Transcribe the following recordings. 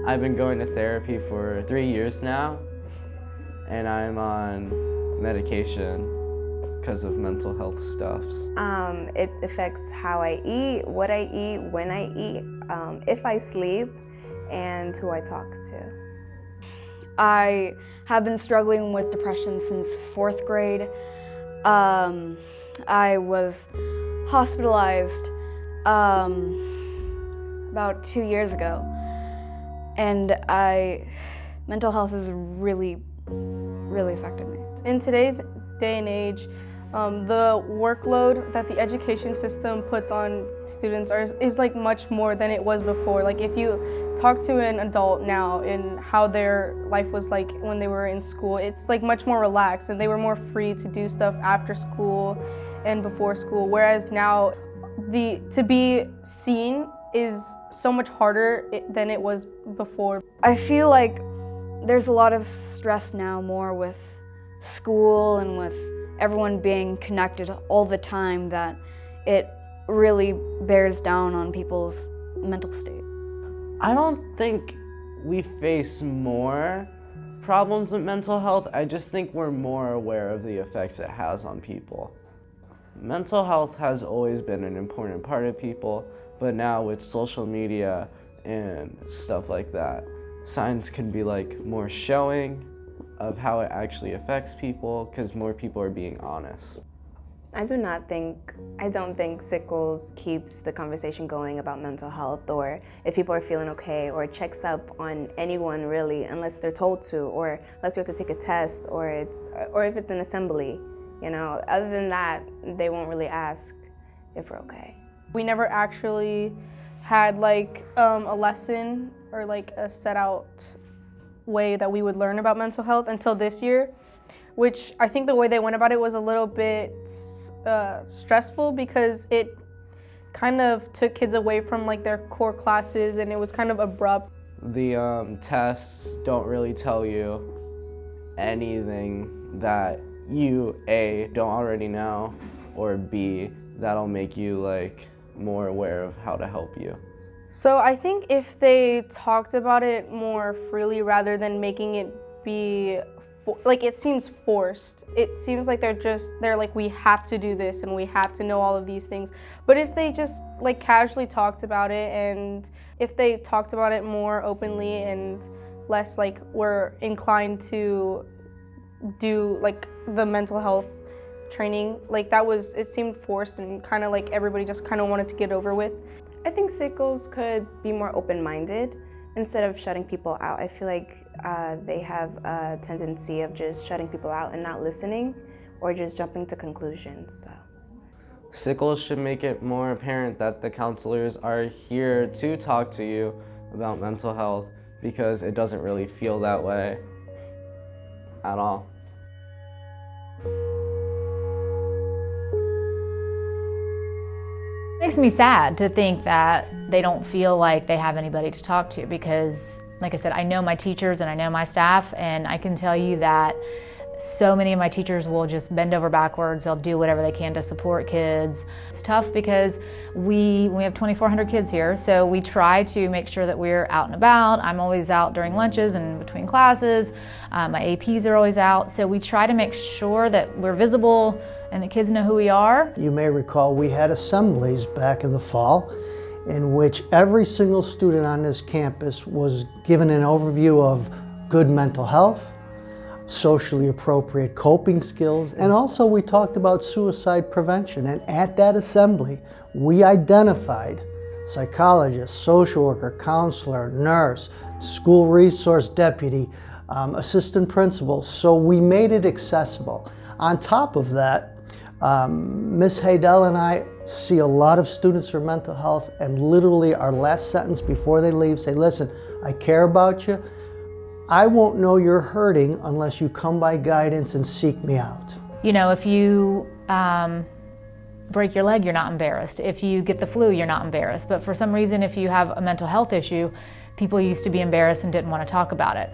I've been going to therapy for 3 years now, and I'm on medication because of mental health stuffs. It affects how I eat, what I eat, when I eat, if I sleep, and who I talk to. I have been struggling with depression since 4th grade. I was hospitalized about 2 years ago, and mental health has really affected me. In today's day and age, the workload that the education system puts on students is like much more than it was before. Like if you talk to an adult now and how their life was like when they were in school, it's like much more relaxed and they were more free to do stuff after school and before school. Whereas now, to be seen is so much harder than it was before. I feel like there's a lot of stress now, more with school and with everyone being connected all the time, that it really bears down on people's mental state. I don't think we face more problems with mental health. I just think we're more aware of the effects it has on people. Mental health has always been an important part of people, but now with social media and stuff like that, signs can be like more showing of how it actually affects people because more people are being honest. I don't think Sickles keeps the conversation going about mental health, or if people are feeling okay, or checks up on anyone really unless they're told to, or unless you have to take a test, or if it's an assembly. You know, other than that, they won't really ask if we're okay. We never actually had like a lesson or like a set out way that we would learn about mental health until this year, which I think the way they went about it was a little bit stressful because it kind of took kids away from like their core classes and it was kind of abrupt. The tests don't really tell you anything that you A, don't already know, or B, that'll make you like more aware of how to help you. So I think if they talked about it more freely rather than making it be like it seems forced. It seems like they're like, we have to do this and we have to know all of these things. But if they just like casually talked about it, and if they talked about it more openly and less like we're inclined to do like the mental health training, like it seemed forced and kind of like everybody just kind of wanted to get over with. I think Sickles could be more open-minded instead of shutting people out. I feel like they have a tendency of just shutting people out and not listening, or just jumping to conclusions. So Sickles should make it more apparent that the counselors are here to talk to you about mental health, because it doesn't really feel that way at all. It makes me sad to think that they don't feel like they have anybody to talk to, because, like I said, I know my teachers and I know my staff, and I can tell you that so many of my teachers will just bend over backwards. They'll do whatever they can to support kids. It's tough because we have 2,400 kids here, so we try to make sure that we're out and about. I'm always out during lunches and between classes. My APs are always out, so we try to make sure that we're visible and the kids know who we are. You may recall we had assemblies back in the fall in which every single student on this campus was given an overview of good mental health, socially appropriate coping skills, and also we talked about suicide prevention. And at that assembly, we identified psychologist, social worker, counselor, nurse, school resource deputy, assistant principal, so we made it accessible. On top of that, Ms. Haydel and I see a lot of students for mental health, and literally our last sentence before they leave say, listen, I care about you. I won't know you're hurting unless you come by guidance and seek me out. You know, if you break your leg, you're not embarrassed. If you get the flu, you're not embarrassed. But for some reason, if you have a mental health issue, people used to be embarrassed and didn't want to talk about it.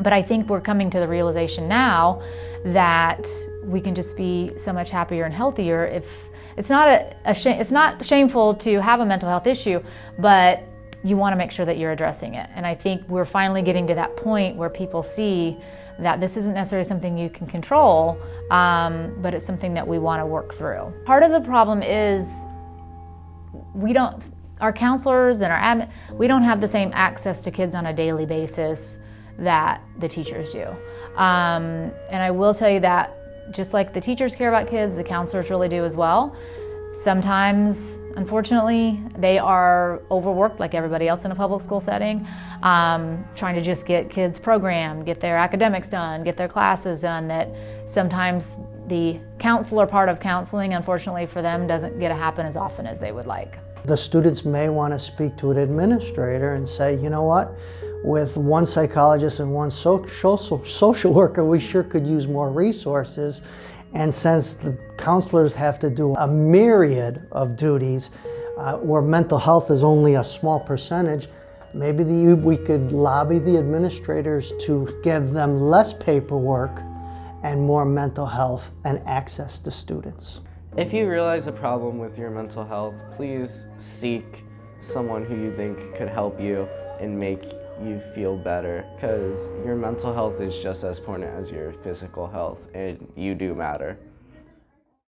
But I think we're coming to the realization now that we can just be so much happier and healthier. If it's not it's not shameful to have a mental health issue, but you want to make sure that you're addressing it. And I think we're finally getting to that point where people see that this isn't necessarily something you can control, but it's something that we want to work through. Part of the problem is our counselors and our admin, we don't have the same access to kids on a daily basis that the teachers do. And I will tell you that just like the teachers care about kids, the counselors really do as well. Sometimes, unfortunately, they are overworked like everybody else in a public school setting, trying to just get kids programmed, get their academics done, get their classes done, that sometimes the counselor part of counseling, unfortunately for them, doesn't get to happen as often as they would like. The students may want to speak to an administrator and say, you know what, with one psychologist and one social worker, we sure could use more resources. And since the counselors have to do a myriad of duties, where mental health is only a small percentage, maybe we could lobby the administrators to give them less paperwork and more mental health and access to students. If you realize a problem with your mental health, please seek someone who you think could help you and make you feel better, because your mental health is just as important as your physical health, and you do matter.